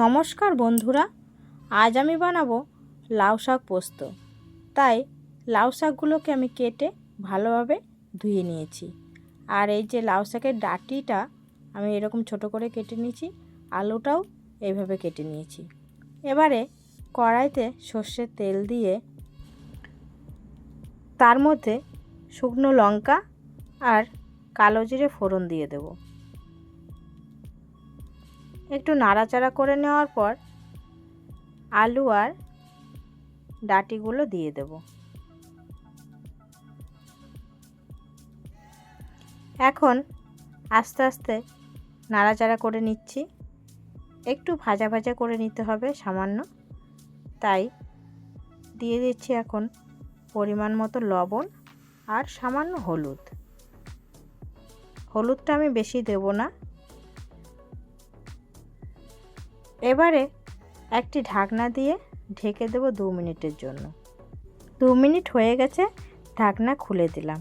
নমস্কার বন্ধুরা, আজ আমি বানাবো লাউ শাক পোস্ত। তাই লাউ শাকগুলোকে আমি কেটে ভালোভাবে ধুয়ে নিয়েছি। আর এই যে লাউ শাকের ডাঁটিটা আমি এরকম ছোট করে কেটে নিয়েছি, আলুটাও এইভাবে কেটে নিয়েছি। এবারে কড়াইতে সর্ষের তেল দিয়ে তার মধ্যে শুকনো লঙ্কা আর কালো জিরে ফোড়ন দিয়ে দেব। একটু নাড়াচাড়া করে নেওয়ার পর আলু আর ডাঁটিগুলো দিয়ে দেব। এখন আস্তে আস্তে নাড়াচাড়া করে নিচ্ছি। একটু ভাজা ভাজা করে নিতে হবে সামান্য, তাই দিয়ে দিচ্ছি এখন পরিমাণ মতো লবণ আর সামান্য হলুদ। হলুদটা আমি বেশি দেব না। এবারে একটি ঢাকনা দিয়ে ঢেকে দেব 2 মিনিটের জন্য। 2 মিনিট হয়ে গেছে, ঢাকনা খুলে দিলাম।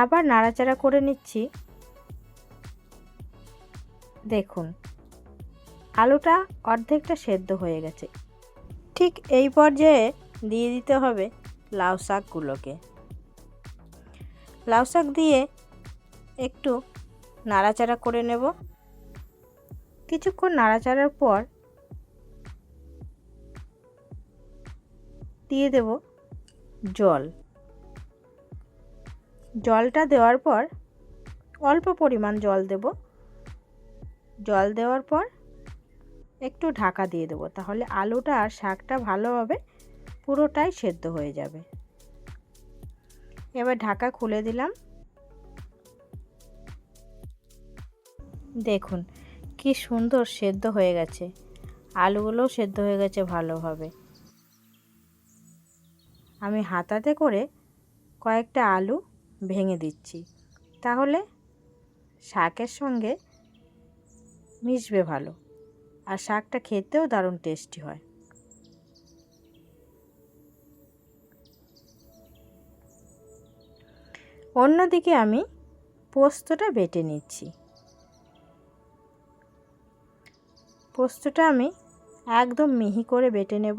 আবার নাড়াচাড়া করে নিচ্ছি। দেখুন আলুটা অর্ধেকটা সেদ্ধ হয়ে গেছে। ঠিক এই পর্যায়ে দিয়ে দিতে হবে লাউ শাকগুলোকে। লাউ শাক দিয়ে একটু নাড়াচাড়া করে নেব। কিছুক্ষণ নাড়াচাড়ার পর দিয়ে দেব জল। জলটা দেওয়ার পর অল্প পরিমাণ জল দেব। জল দেওয়ার পর একটু ঢাকা দিয়ে দেব, তাহলে আলুটা আর শাকটা ভালোভাবে পুরোটাই সেদ্ধ হয়ে যাবে। এবার ঢাকা খুলে দিলাম। দেখুন কি সুন্দর সেদ্ধ হয়ে গেছে, আলুগুলোও সেদ্ধ হয়ে গেছে ভালোভাবে। আমি হাতাতে করে কয়েকটা আলু ভেঙে দিচ্ছি, তাহলে শাকের সঙ্গে মিশবে ভালো, আর শাকটা খেতেও দারুণ টেস্টি হয়। অন্যদিকে আমি পোস্তটা বেটে নিচ্ছি। পোস্তটা আমি একদম মিহি করে বেটে নেব।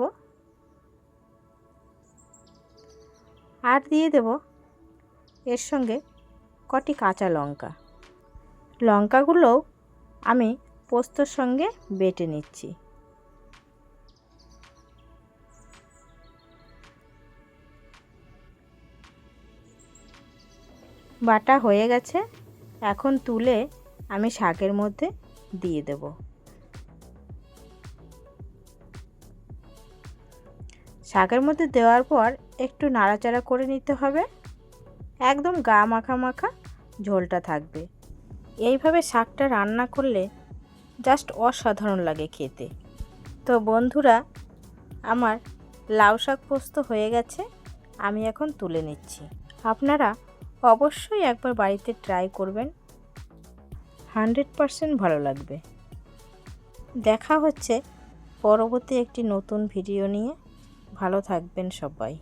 আর দিয়ে দেব এর সঙ্গে কটি কাঁচা লঙ্কা। লঙ্কাগুলোও আমি পোস্তর সঙ্গে বেটে নিচ্ছি। বাটা হয়ে গেছে, এখন তুলে আমি শাকের মধ্যে দিয়ে দেব। শাকের মধ্যে দেওয়ার পর একটু নাড়াচাড়া করে নিতে হবে। একদম গা মাখা মাখা ঝোলটা থাকবে। এইভাবে শাকটা রান্না করলে জাস্ট অসাধারণ লাগে খেতে। তো বন্ধুরা, আমার লাউ শাক পোস্ত হয়ে গেছে, আমি এখন তুলে নিচ্ছি। আপনারা অবশ্যই একবার বাড়িতে ট্রাই করবেন, 100% ভালো লাগবে। দেখা হচ্ছে পরবর্তী একটি নতুন ভিডিও নিয়ে। ভালো থাকবেন সবাই।